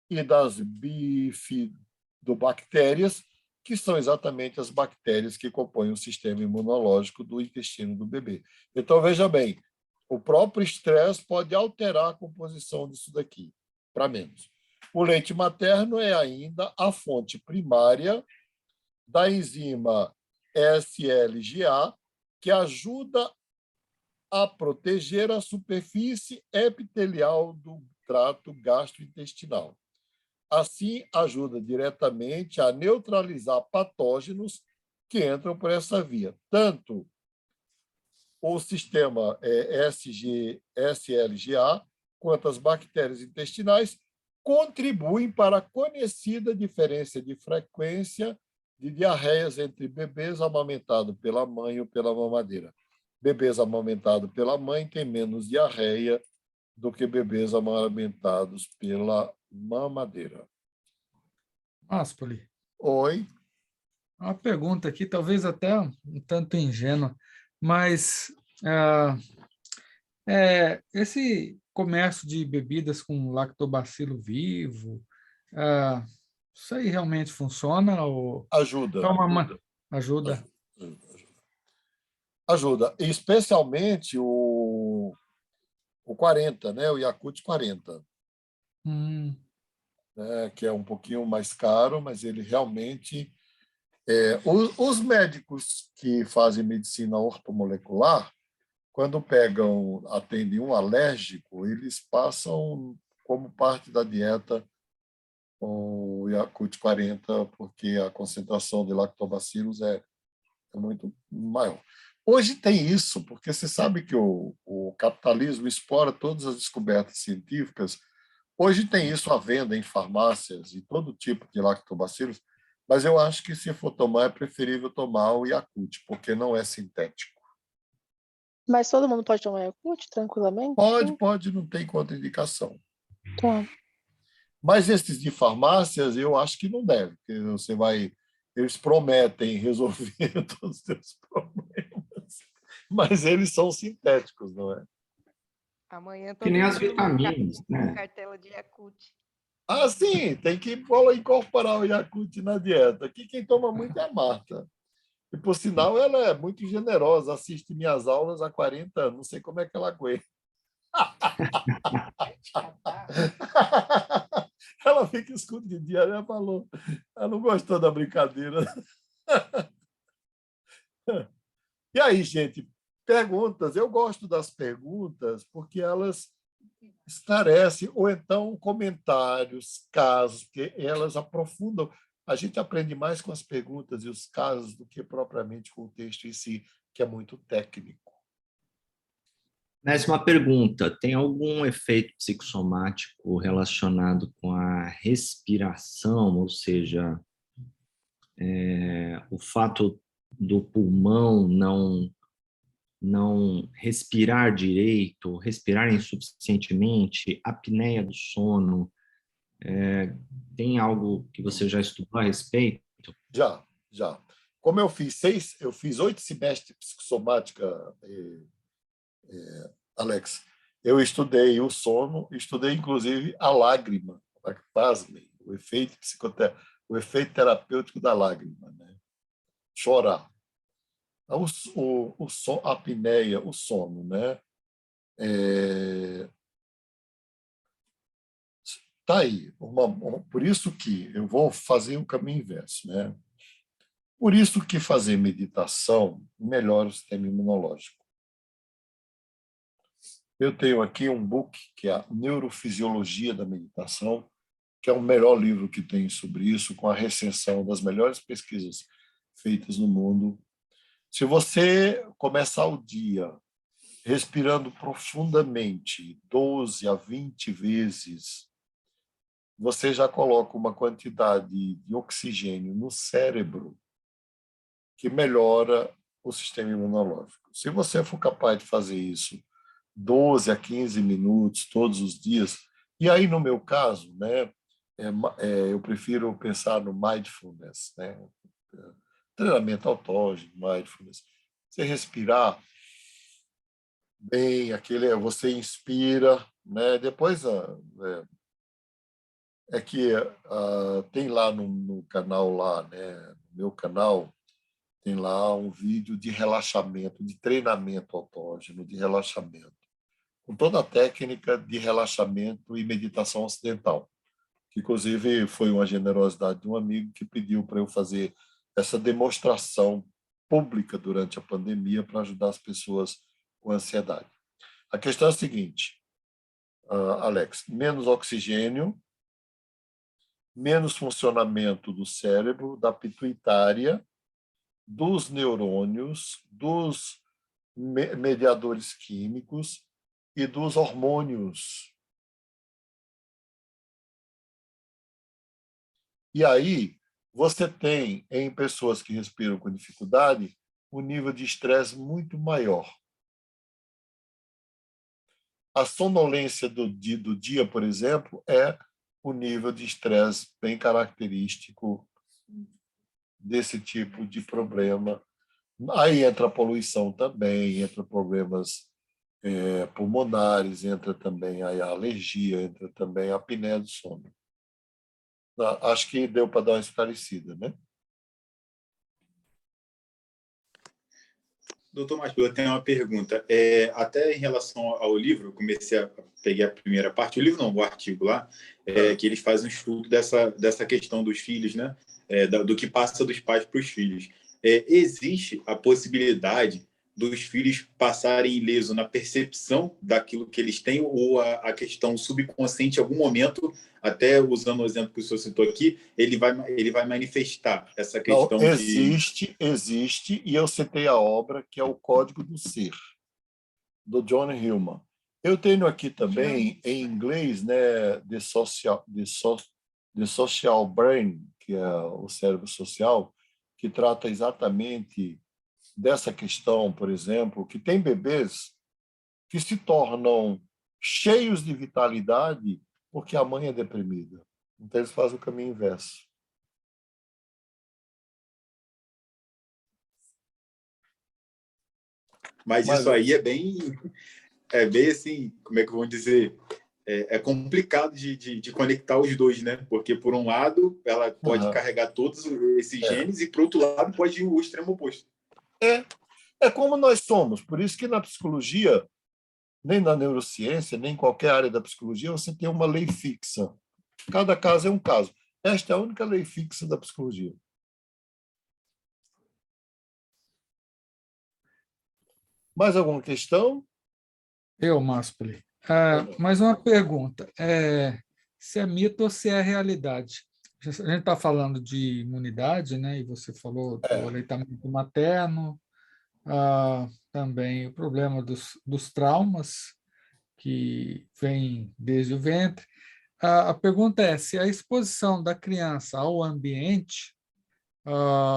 e das bifidobactérias, que são exatamente as bactérias que compõem o sistema imunológico do intestino do bebê. Então, veja bem, o próprio estresse pode alterar a composição disso daqui, para menos. O leite materno é ainda a fonte primária da enzima SLGA, que ajuda a proteger a superfície epitelial do trato gastrointestinal. Assim, ajuda diretamente a neutralizar patógenos que entram por essa via. Tanto o sistema SLGA quanto as bactérias intestinais contribuem para a conhecida diferença de frequência de diarreias entre bebês amamentados pela mãe ou pela mamadeira. Bebês amamentados pela mãe têm menos diarreia do que bebês amamentados pela mamadeira. Máspoli, Oi? uma pergunta aqui, talvez até um tanto ingênua, mas esse comércio de bebidas com lactobacilo vivo, isso aí realmente funciona? Ou Ajuda. ajuda? Ajuda. Especialmente o 40, né? O Yakult 40. Né? Que é um pouquinho mais caro, mas ele realmente... os médicos que fazem medicina ortomolecular, quando atendem um alérgico, eles passam como parte da dieta o Yakult 40, porque a concentração de lactobacilos é muito maior. Hoje tem isso, porque você sabe que o capitalismo explora todas as descobertas científicas. Hoje tem isso à venda em farmácias e todo tipo de lactobacilos, mas eu acho que, se for tomar, é preferível tomar o Yakult, porque não é sintético. Mas todo mundo pode tomar Yakult tranquilamente? Pode, não tem contraindicação. Tá. Mas esses de farmácias, eu acho que não deve, porque eles prometem resolver todos os seus problemas, mas eles são sintéticos, não é? Amanhã Que todo nem as mundo vitaminas, né? cartela de Yakult. Ah, sim, tem que incorporar o Yakult na dieta. Aqui quem toma muito é a Marta. E, por sinal, ela é muito generosa, assiste minhas aulas há 40 anos, não sei como é que ela aguenta. Ela fica escondidinha, ela falou. Ela não gostou da brincadeira. E aí, gente, perguntas. Eu gosto das perguntas porque elas esclarecem, ou então comentários, casos, porque elas aprofundam. A gente aprende mais com as perguntas e os casos do que propriamente com o texto em si, que é muito técnico. 10ª pergunta, tem algum efeito psicossomático relacionado com a respiração, ou seja, o fato do pulmão não respirar direito, respirar insuficientemente, apneia do sono, tem algo que você já estudou a respeito? Já. Como eu fiz 8 semestres de psicossomática, Alex, eu estudei o sono, estudei inclusive a lágrima, pasmem, o efeito terapêutico da lágrima, né? Chorar. A apneia, o sono, né? Tá aí. Por isso que eu vou fazer o caminho inverso, né? Por isso que fazer meditação melhora o sistema imunológico. Eu tenho aqui um book que é a Neurofisiologia da Meditação, que é o melhor livro que tem sobre isso, com a recensão das melhores pesquisas feitas no mundo. Se você começar o dia respirando profundamente 12 a 20 vezes, você já coloca uma quantidade de oxigênio no cérebro que melhora o sistema imunológico. Se você for capaz de fazer isso 12 a 15 minutos todos os dias, e aí, no meu caso, né, eu prefiro pensar no mindfulness, né, treinamento autógeno, mindfulness. Você respirar bem, você inspira, né, depois tem lá no canal lá, né, no meu canal, tem lá um vídeo de relaxamento, de treinamento autógeno, de relaxamento, com toda a técnica de relaxamento e meditação ocidental, que inclusive foi uma generosidade de um amigo que pediu para eu fazer essa demonstração pública durante a pandemia para ajudar as pessoas com ansiedade. A questão é a seguinte, Alex, menos oxigênio, menos funcionamento do cérebro, da pituitária, dos neurônios, dos mediadores químicos e dos hormônios. E aí, você tem, em pessoas que respiram com dificuldade, um nível de estresse muito maior. A sonolência do dia, por exemplo, é o nível de estresse bem característico desse tipo de problema. Aí entra a poluição também, entra problemas pulmonares, entra também a alergia, entra também a apneia do sono. Acho que deu para dar uma esclarecida, né? Doutor Márcio, eu tenho uma pergunta. Até em relação ao livro, eu comecei a pegar a primeira parte, o livro não, o artigo lá, que eles fazem um estudo dessa questão dos filhos, né? Do que passa dos pais para os filhos. Existe a possibilidade dos filhos passarem ileso na percepção daquilo que eles têm, ou a questão subconsciente, em algum momento, até usando o exemplo que o senhor citou aqui, ele vai manifestar essa questão Não, existe, e eu citei a obra, que é o Código do Ser, do John Hillman. Eu tenho aqui também, em inglês, né, The Social Brain, que é o cérebro social, que trata exatamente dessa questão, por exemplo, que tem bebês que se tornam cheios de vitalidade porque a mãe é deprimida. Então, eles fazem o caminho inverso. Mas isso aí é bem assim, como é que eu vou dizer? É complicado de conectar os dois, né? Porque, por um lado, ela pode carregar todos esses genes e, por outro lado, pode ir o extremo oposto. É como nós somos. Por isso que na psicologia, nem na neurociência, nem em qualquer área da psicologia, você tem uma lei fixa. Cada caso é um caso. Esta é a única lei fixa da psicologia. Mais alguma questão? Máspoli. Mais uma pergunta. Se é mito ou se é realidade? A gente está falando de imunidade, né? E você falou do aleitamento materno, também o problema dos traumas, que vem desde o ventre. A pergunta é se a exposição da criança ao ambiente,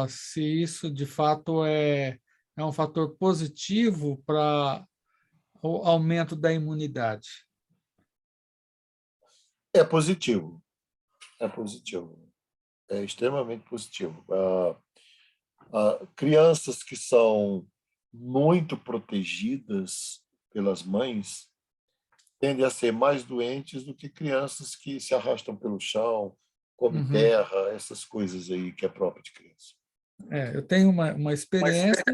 se isso, de fato, é um fator positivo para o aumento da imunidade. É positivo. É positivo. É extremamente positivo. Crianças que são muito protegidas pelas mães tendem a ser mais doentes do que crianças que se arrastam pelo chão, comem terra, essas coisas aí que é próprio de criança. Eu tenho uma experiência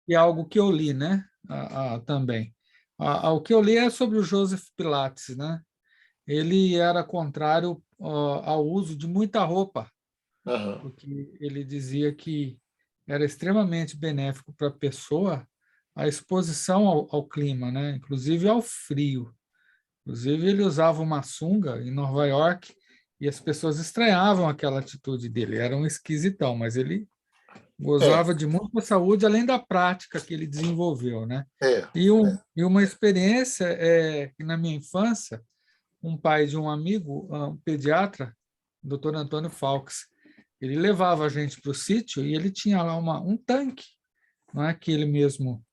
e algo que eu li, né? Também. O que eu li é sobre o Joseph Pilates, né? Ele era contrário ao uso de muita roupa, porque ele dizia que era extremamente benéfico para a pessoa a exposição ao clima, né? Inclusive ao frio. Inclusive, ele usava uma sunga em Nova York e as pessoas estranhavam aquela atitude dele. Era um esquisitão, mas ele gozava de muita saúde, além da prática que ele desenvolveu, né? E uma experiência que, na minha infância, um pai de um amigo, um pediatra, o Dr. Antônio Falks, ele levava a gente para o sítio e ele tinha lá um tanque, não é, que ele mesmo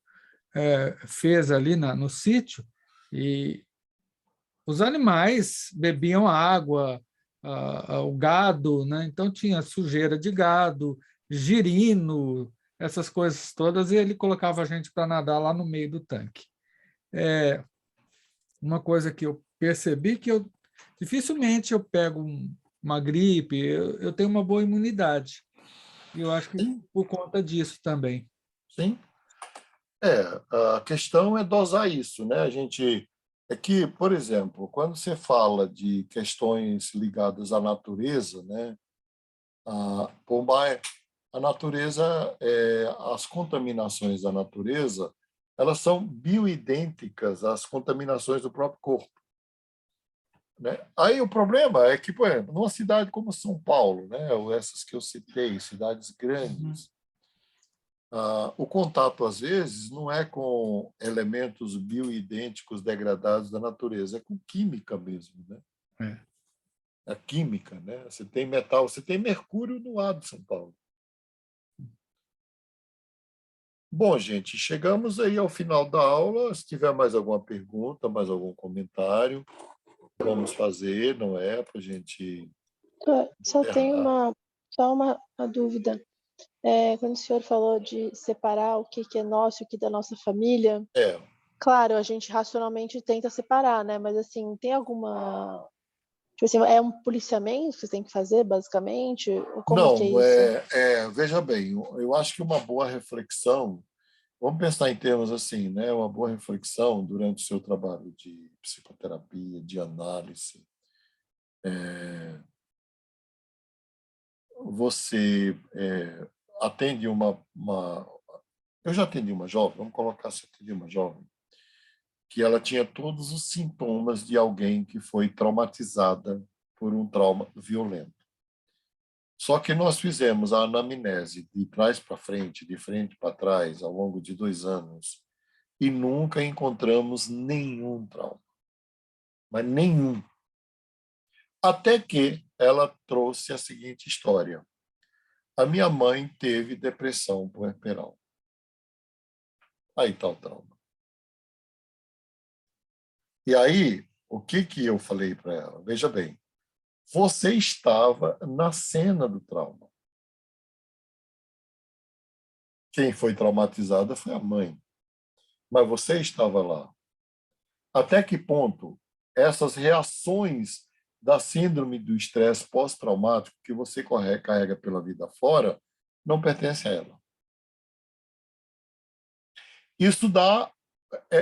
fez ali no sítio, e os animais bebiam água, o gado, né? Então tinha sujeira de gado, girino, essas coisas todas, e ele colocava a gente para nadar lá no meio do tanque. Uma coisa que eu percebi que dificilmente eu pego uma gripe, eu tenho uma boa imunidade. E eu acho que por conta disso também. Sim. A questão é dosar isso, né? É que, por exemplo, quando você fala de questões ligadas à natureza, né? A natureza, as contaminações da natureza, elas são bioidênticas às contaminações do próprio corpo, né? Aí o problema é que, por exemplo, numa cidade como São Paulo, né, ou essas que eu citei, cidades grandes, o contato, às vezes, não é com elementos bioidênticos degradados da natureza, é com química mesmo, né? A química, né? Você tem metal, você tem mercúrio no ar de São Paulo. Bom, gente, chegamos aí ao final da aula. Se tiver mais alguma pergunta, mais algum comentário, vamos fazer, não é? Para a gente Só tem encerrar. uma dúvida. Quando o senhor falou de separar o que é nosso e o que é da nossa família, claro, a gente racionalmente tenta separar, né? Mas, assim, tem alguma... Tipo assim, é um policiamento que você tem que fazer, basicamente? Ou como que é Não, isso? veja bem, eu acho que uma boa reflexão, vamos pensar em termos assim, né? Uma boa reflexão durante o seu trabalho de psicoterapia, de análise. Você atende eu já atendi uma jovem, vamos colocar se atendi uma jovem, que ela tinha todos os sintomas de alguém que foi traumatizada por um trauma violento. Só que nós fizemos a anamnese de trás para frente, de frente para trás, ao longo de 2 anos, e nunca encontramos nenhum trauma. Mas nenhum. Até que ela trouxe a seguinte história. A minha mãe teve depressão puerperal. Aí está o trauma. E aí, o que eu falei para ela? Veja bem, você estava na cena do trauma. Quem foi traumatizada foi a mãe. Mas você estava lá. Até que ponto essas reações da síndrome do estresse pós-traumático que você carrega pela vida fora não pertencem a ela? Isso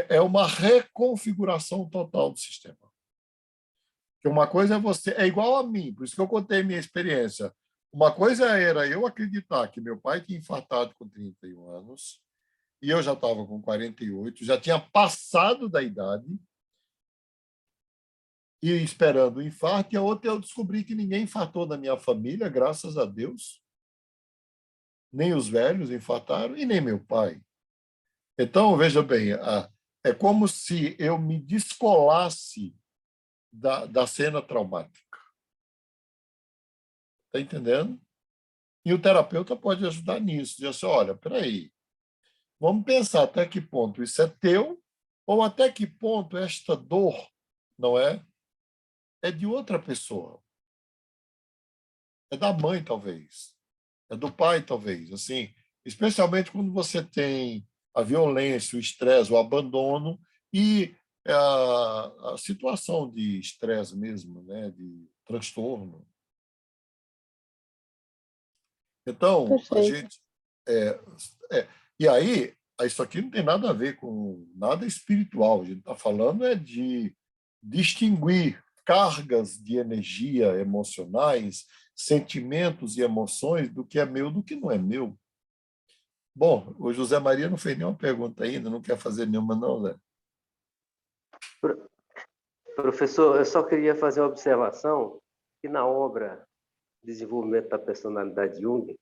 é uma reconfiguração total do sistema. Que uma coisa é você, é igual a mim, por isso que eu contei minha experiência. Uma coisa era eu acreditar que meu pai tinha infartado com 31 anos e eu já estava com 48, já tinha passado da idade e esperando o infarto, e a outra eu descobri que ninguém infartou na minha família, graças a Deus. Nem os velhos infartaram e nem meu pai. Então, veja bem, é como se eu me descolasse da cena traumática. Está entendendo? E o terapeuta pode ajudar nisso. Dizer assim, olha, peraí, vamos pensar até que ponto isso é teu ou até que ponto esta dor, não é de outra pessoa. É da mãe, talvez. É do pai, talvez. Assim, especialmente quando você tem a violência, o estresse, o abandono e a situação de estresse mesmo, né, de transtorno. Então, a Perfeito. gente... E aí, isso aqui não tem nada a ver com nada espiritual. A gente está falando de distinguir cargas de energia emocionais, sentimentos e emoções do que é meu do que não é meu. Bom, o José Maria não fez nenhuma pergunta ainda, não quer fazer nenhuma, não, Zé? Professor, eu só queria fazer uma observação que na obra Desenvolvimento da Personalidade de Jung,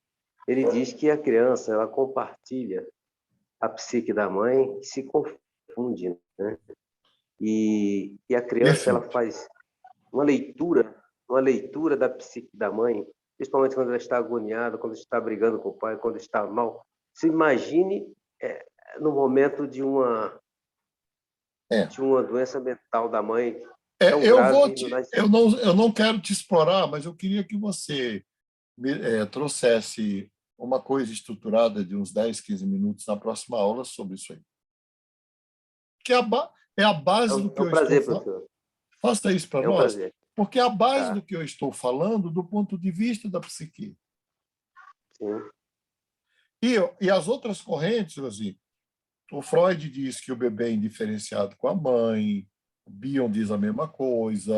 ele diz que a criança ela compartilha a psique da mãe e se confunde, né? E a criança ela faz uma leitura da psique da mãe, principalmente quando ela está agoniada, quando está brigando com o pai, quando está mal. Se imagine no momento de uma doença mental da mãe tão grave. Eu não quero te explorar, mas eu queria que você trouxesse uma coisa estruturada de uns 10, 15 minutos na próxima aula sobre isso aí. Que é a base do que eu estou falando. Faça isso para nós, porque é a base do que eu estou falando do ponto de vista da psique. Sim. E as outras correntes, assim, o Freud diz que o bebê é indiferenciado com a mãe, o Bion diz a mesma coisa,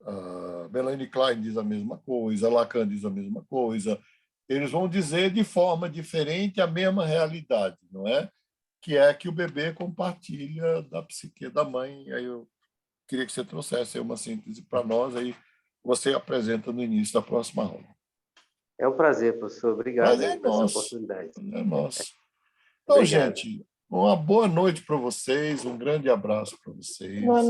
a Melanie Klein diz a mesma coisa, Lacan diz a mesma coisa. Eles vão dizer de forma diferente a mesma realidade, não é? que é que o bebê compartilha da psique da mãe. Aí eu queria que você trouxesse aí uma síntese para nós, aí você apresenta no início da próxima aula. É um prazer, professor. Obrigado Prazer é aí por essa nosso. oportunidade. É nosso. Então, Obrigado. gente, uma boa noite para vocês, um grande abraço para vocês. Boa noite.